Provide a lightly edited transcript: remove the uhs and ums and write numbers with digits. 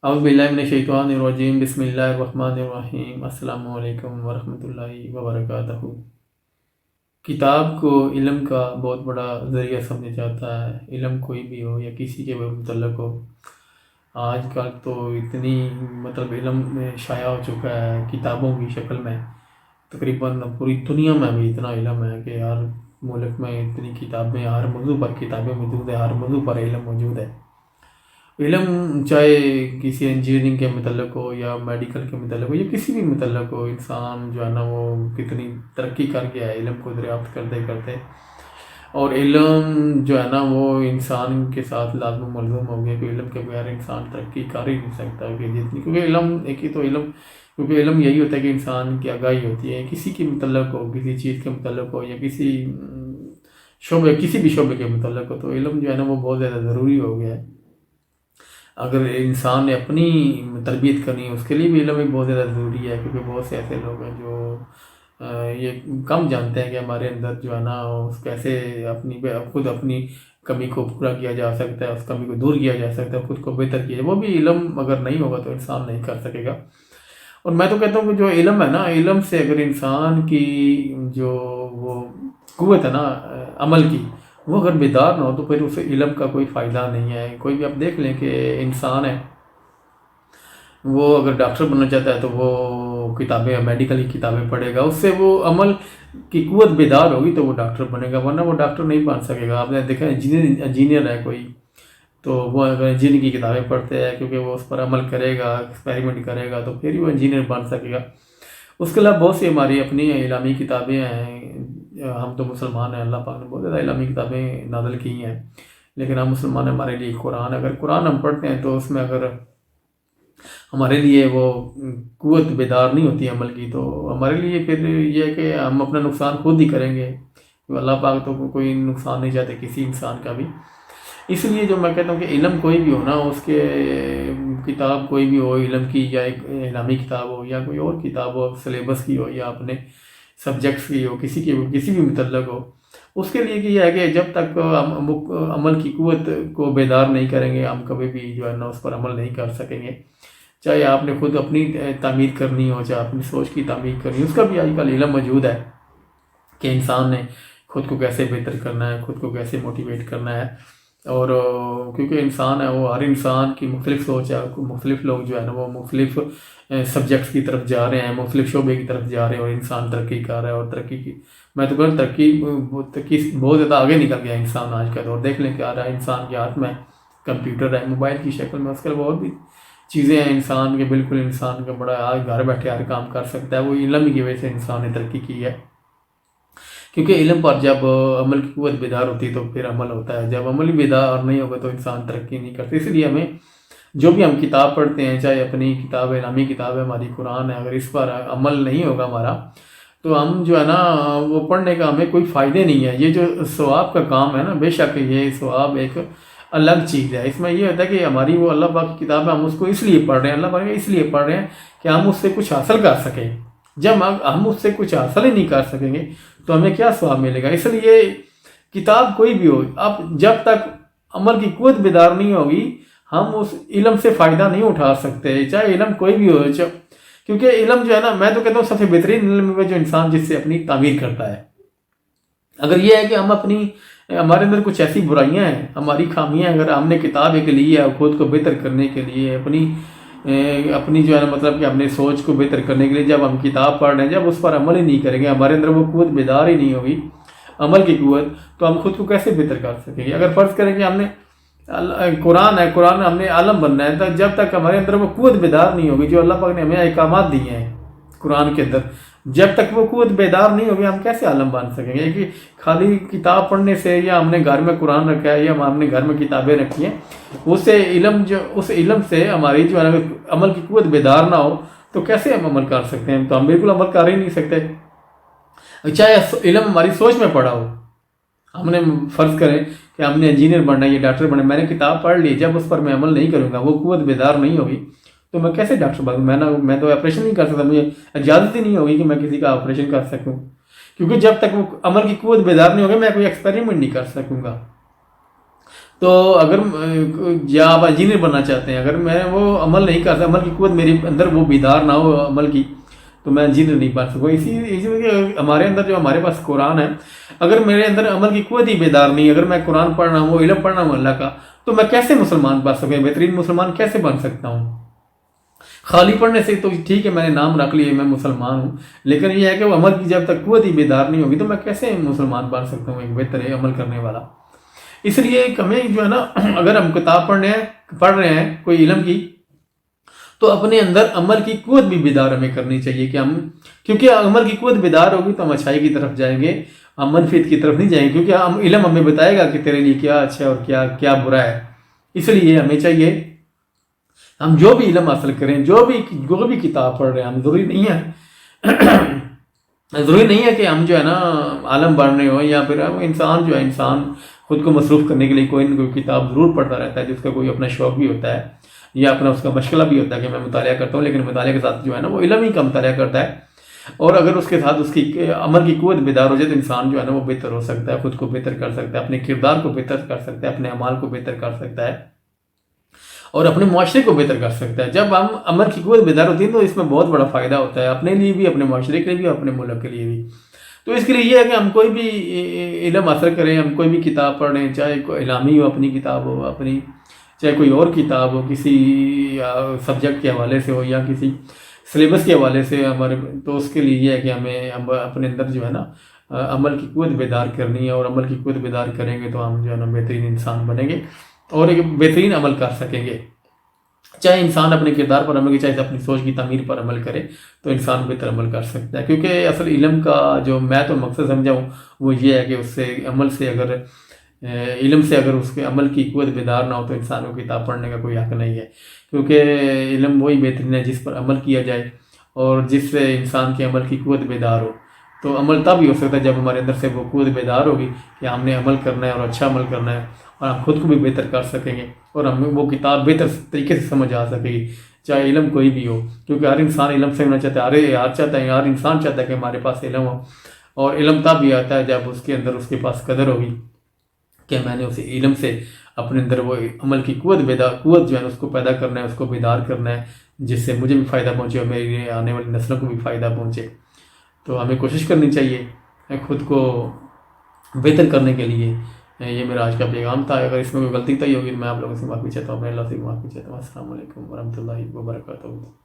اعوذ باللہ من الشیطان الرجیم بسم اللہ الرحمن الرحیم السلام علیکم ورحمۃ اللہ وبرکاتہ۔ کتاب کو علم کا بہت بڑا ذریعہ سمجھا جاتا ہے۔ علم کوئی بھی ہو یا کسی کے بھی متعلق ہو، آج کل تو اتنی علم میں شائع ہو چکا ہے کتابوں کی شکل میں۔ تقریباً پوری دنیا میں بھی اتنا علم ہے کہ ہر ملک میں اتنی کتابیں، ہر موضوع پر کتابیں موجود ہیں، ہر موضوع پر علم موجود ہے۔ علم چاہے کسی انجینئرنگ کے متعلق ہو یا میڈیکل کے متعلق ہو یا کسی بھی متعلق ہو، انسان جو ہے نا وہ کتنی ترقی کر گیا ہے علم کو دریافت کرتے کرتے، اور علم جو ہے نا وہ انسان کے ساتھ لازم و ملزوم ہو گیا کہ علم کے بغیر انسان ترقی کر ہی نہیں سکتا کہ جتنی، کیونکہ علم ایک ہی تو علم، کیونکہ علم یہی ہوتا ہے کہ انسان کی آگاہی ہوتی ہے کسی کے متعلق ہو، کسی چیز کے متعلق ہو یا کسی بھی شعبے کے متعلق ہو، تو علم جو ہے نا وہ بہت زیادہ ضروری ہو گیا ہے۔ اگر انسان نے اپنی تربیت کرنی ہے اس کے لیے بھی علم بہت زیادہ ضروری ہے، کیونکہ بہت سے ایسے لوگ ہیں جو یہ کم جانتے ہیں کہ ہمارے اندر جو ہے نا کیسے خود اپنی کمی کو پورا کیا جا سکتا ہے، اس کمی کو دور کیا جا سکتا ہے، خود کو بہتر کیا جائے۔ وہ بھی علم اگر نہیں ہوگا تو انسان نہیں کر سکے گا۔ اور میں تو کہتا ہوں کہ جو علم ہے نا، علم سے اگر انسان کی جو وہ قوت ہے نا عمل کی، وہ اگر بیدار نہ ہو تو پھر اسے علم کا کوئی فائدہ نہیں ہے۔ کوئی بھی آپ دیکھ لیں کہ انسان ہے، وہ اگر ڈاکٹر بننا چاہتا ہے تو وہ کتابیں، میڈیکل کی کتابیں پڑھے گا، اس سے وہ عمل کی قوت بیدار ہوگی تو وہ ڈاکٹر بنے گا، ورنہ وہ ڈاکٹر نہیں بن سکے گا۔ آپ نے دیکھا انجینئر ہے کوئی، تو وہ اگر انجینئر کی کتابیں پڑھتے ہیں کیونکہ وہ اس پر عمل کرے گا، ایکسپیریمنٹ کرے گا، تو پھر ہی وہ انجینئر بن سکے گا۔ اس کے علاوہ بہت سی ہماری اپنی علمی کتابیں ہیں۔ ہم تو مسلمان ہیں، اللہ پاک نے بہت زیادہ علمی کتابیں نازل کی ہیں، لیکن ہم مسلمان ہیں، ہمارے لیے قرآن، اگر قرآن ہم پڑھتے ہیں تو اس میں اگر ہمارے لیے وہ قوت بیدار نہیں ہوتی عمل کی، تو ہمارے لیے پھر یہ ہے کہ ہم اپنا نقصان خود ہی کریں گے۔ اللہ پاک تو کوئی نقصان نہیں چاہتے کسی انسان کا بھی۔ اس لیے جو میں کہتا ہوں کہ علم کوئی بھی ہو نا، اس کے کتاب کوئی بھی ہو علم کی، یا ایک علمی کتاب ہو یا کوئی اور کتاب ہو سلیبس کی ہو یا اپنے سبجیکٹس کی ہو، کسی بھی متعلق ہو، اس کے لیے یہ ہے کہ جب تک ہم عمل کی قوت کو بیدار نہیں کریں گے، ہم کبھی بھی جو ہے نا اس پر عمل نہیں کر سکیں گے۔ چاہے آپ نے خود اپنی تعمیر کرنی ہو، چاہے اپنی سوچ کی تعمیر کرنی ہو، اس کا بھی آج کل علم موجود ہے کہ انسان نے خود کو کیسے بہتر کرنا ہے، خود کو کیسے موٹیویٹ کرنا ہے۔ اور کیونکہ انسان ہے، وہ ہر انسان کی مختلف سوچ ہے، مختلف لوگ جو ہے نا وہ مختلف سبجیکٹس کی طرف جا رہے ہیں، مختلف شعبے کی طرف جا رہے ہیں، اور انسان ترقی کر رہا ہے، اور ترقی کی میں تو کہوں ترقی بہت زیادہ آگے نکل گیا انسان آج کا دور۔ دیکھ لیں کہ آ رہا ہے انسان کے ہاتھ میں کمپیوٹر ہے، موبائل کی شکل میں، اس کے علاوہ اور بھی چیزیں ہیں انسان کے، بالکل انسان کا بڑا آج گھر بیٹھے ہر کام کر سکتا ہے۔ وہ علم کی وجہ سے انسان نے ترقی کی ہے، کیونکہ علم پر جب عمل کی قوت بیدار ہوتی ہے تو پھر عمل ہوتا ہے، جب عمل بیدار نہیں ہوگا تو انسان ترقی نہیں کرتا۔ اس لیے ہمیں جو بھی ہم کتاب پڑھتے ہیں، چاہے اپنی کتاب ہے، علمی کتاب ہے، ہماری قرآن ہے، اگر اس پر عمل نہیں ہوگا ہمارا، تو ہم جو ہے نا وہ پڑھنے کا ہمیں کوئی فائدے نہیں ہے۔ یہ جو ثواب کا کام ہے نا، بے شک یہ ثواب ایک الگ چیز ہے۔ اس میں یہ ہوتا ہے کہ ہماری وہ اللہ پاک کی کتاب ہے، ہم اس کو اس لیے پڑھ رہے ہیں، اللہ پاک اس لیے پڑھ رہے ہیں کہ ہم اس سے کچھ حاصل کر سکیں۔ جب ہم اس سے کچھ حاصل ہی نہیں کر سکیں گے تو ہمیں کیا ثواب ملے گا؟ اس لیے کتاب کوئی بھی ہو، اب جب تک عمل کی قوت بیدار نہیں ہوگی، ہم اس علم سے فائدہ نہیں اٹھا سکتے، چاہے علم کوئی بھی ہو۔ کیونکہ علم جو ہے نا، میں تو کہتا ہوں سب سے بہترین علم ہے جو انسان جس سے اپنی تعمیر کرتا ہے۔ اگر یہ ہے کہ ہمارے اندر کچھ ایسی برائیاں ہیں، ہماری خامیاں، اگر ہم نے کتاب ایک لی ہے خود کو بہتر کرنے کے لیے، اپنی جو ہے نا کہ اپنے سوچ کو بہتر کرنے کے لیے جب ہم کتاب پڑھ رہے ہیں، جب اس پر عمل ہی نہیں کریں گے، ہمارے اندر وہ قوت بیدار ہی نہیں ہوگی عمل کی قوت، تو ہم خود کو کیسے بہتر کر سکیں گے؟ اگر فرض کریں کہ ہم نے قرآن ہم نے عالم بننا ہے، تو جب تک ہمارے اندر وہ قوت بیدار نہیں ہوگی جو اللہ پاک نے ہمیں احکامات دیے ہیں قرآن کے اندر، جب تک وہ قوت بیدار نہیں ہوگی ہم کیسے عالم بن سکیں گے؟ کہ خالی کتاب پڑھنے سے، یا ہم نے گھر میں قرآن رکھا ہے، یا ہم نے گھر میں کتابیں رکھی ہیں، اس علم سے ہماری جو ہے عمل کی قوت بیدار نہ ہو تو کیسے ہم عمل کر سکتے ہیں؟ تو ہم بالکل عمل کر ہی نہیں سکتے۔ چاہے علم ہماری سوچ میں پڑا ہو، ہم نے فرض کریں کہ ہم نے انجینئر بننا ہے یا ڈاکٹر بننا ہے، میں نے کتاب پڑھ لی، جب اس پر میں عمل نہیں کروں گا، وہ قوت بیدار نہیں ہوگی، تو میں کیسے ڈاکٹر بنوں؟ میں تو آپریشن نہیں کر سکتا، مجھے اجازت ہی نہیں ہوگی کہ میں کسی کا آپریشن کر سکوں، کیونکہ جب تک وہ عمل کی قوت بیدار نہیں ہوگی میں کوئی ایکسپیریمنٹ نہیں کر سکوں گا۔ تو اگر یا آپ انجینئر بننا چاہتے ہیں، اگر میں وہ عمل نہیں کرتا، عمل کی قوت میری اندر وہ بیدار نہ ہو عمل کی، تو میں انجینئر نہیں بن سکوں۔ اسی وجہ ہمارے اندر جو ہمارے پاس قرآن ہے، اگر میرے اندر عمل کی قوت ہی بیدار نہیں، اگر میں قرآن پڑھ رہا ہوں، علم پڑھ رہا ہوں اللہ کا، تو میں کیسے مسلمان بن سکوں، بہترین مسلمان کیسے بن سکتا ہوں؟ خالی پڑھنے سے تو ٹھیک ہے، میں نے نام رکھ لیے میں مسلمان ہوں، لیکن یہ ہے کہ وہ عمل کی جب تک قوت ہی بیدار نہیں ہوگی تو میں کیسے مسلمان بن سکتا ہوں، ایک بہتر عمل کرنے والا۔ اس لیے ہمیں جو ہے نا، اگر ہم کتاب پڑھ رہے ہیں کوئی علم کی، تو اپنے اندر عمل کی قوت بھی بیدار ہمیں کرنی چاہیے کہ کیونکہ عمل کی قوت بیدار ہوگی تو ہم اچھائی کی طرف جائیں گے، ہم منفیت کی طرف نہیں جائیں گے، کیونکہ علم ہمیں بتائے گا کہ تیرے لیے کیا اچھا ہے اور کیا برا ہے۔ اس لیے ہمیں چاہیے ہم جو بھی علم حاصل کریں، جو بھی کتاب پڑھ رہے ہیں، ہم ضروری نہیں ہے کہ ہم جو ہے نا عالم بن رہے ہوں، یا پھر انسان خود کو مصروف کرنے کے لیے کوئی نہ کوئی کتاب ضرور پڑھتا رہتا ہے، جس کا کوئی اپنا شوق بھی ہوتا ہے یا اپنا اس کا مشغلہ بھی ہوتا ہے کہ میں مطالعہ کرتا ہوں، لیکن مطالعے کے ساتھ جو ہے نا وہ علم ہی کا مطالعہ کرتا ہے، اور اگر اس کے ساتھ اس کی عمل کی قوت بیدار ہو جائے تو انسان جو ہے نا وہ بہتر ہو سکتا ہے، خود کو بہتر کر سکتا ہے، اپنے کردار کو بہتر کر سکتا ہے، اپنے اعمال کو بہتر کر سکتا ہے، اور اپنے معاشرے کو بہتر کر سکتا ہے۔ جب ہم عمل کی قوت بیدار ہوتی ہے تو اس میں بہت بڑا فائدہ ہوتا ہے، اپنے لیے بھی، اپنے معاشرے کے لیے بھی، اپنے ملک کے لیے بھی۔ تو اس کے لیے یہ ہے کہ ہم کوئی بھی علم حاصل کریں، ہم کوئی بھی کتاب پڑھیں، چاہے کوئی اعلامی ہو، اپنی کتاب ہو، چاہے کوئی اور کتاب ہو، کسی سبجیکٹ کے حوالے سے ہو یا کسی سلیبس کے حوالے سے ہمارے، تو اس کے لیے یہ ہے کہ ہمیں اپنے اندر جو ہے نا عمل کی قوت بیدار کرنی ہے، اور عمل کی قوت بیدار کریں گے تو ہم جو ہے نا بہترین انسان بنیں گے اور ایک بہترین عمل کر سکیں گے۔ چاہے انسان اپنے کردار پر عمل کرے، چاہے اپنی سوچ کی تعمیر پر عمل کرے، تو انسان بہتر عمل کر سکتا ہے، کیونکہ اصل علم کا جو میں تو مقصد سمجھاؤں وہ یہ ہے کہ اس سے عمل سے اگر علم سے اگر اس کے عمل کی قوت بیدار نہ ہو تو انسان کو کتاب پڑھنے کا کوئی حق نہیں ہے، کیونکہ علم وہی بہترین ہے جس پر عمل کیا جائے اور جس سے انسان کے عمل کی قوت بیدار ہو۔ تو عمل تب ہی ہو سکتا ہے جب ہمارے اندر سے وہ قوت بیدار ہوگی کہ ہم نے عمل کرنا ہے اور اچھا عمل کرنا ہے، اور ہم خود کو بھی بہتر کر سکیں گے اور ہمیں وہ کتاب بہتر طریقے سے سمجھ آ سکے گی، چاہے علم کوئی بھی ہو، کیونکہ ہر انسان علم سے ہونا چاہتا ہے، ہر انسان چاہتا ہے کہ ہمارے پاس علم ہو، اور علم تب بھی آتا ہے جب اس کے اندر اس کے پاس قدر ہوگی کہ میں نے اسے علم سے اپنے اندر وہ عمل کی قوت جو ہے اس کو پیدا کرنا ہے، اس کو بیدار کرنا ہے، جس سے مجھے بھی فائدہ پہنچے اور میری آنے والی نسلوں کو بھی فائدہ پہنچے۔ تو ہمیں کوشش کرنی چاہیے خود کو بہتر کرنے کے لیے۔ یہ میرا آج کا پیغام تھا، اگر اس میں کوئی غلطی ہوگی تو میں آپ لوگوں سے معافی چاہتا ہوں، میں اللہ سے معافی چاہتا ہوں۔ السلام علیکم ورحمۃ اللہ وبرکاتہ۔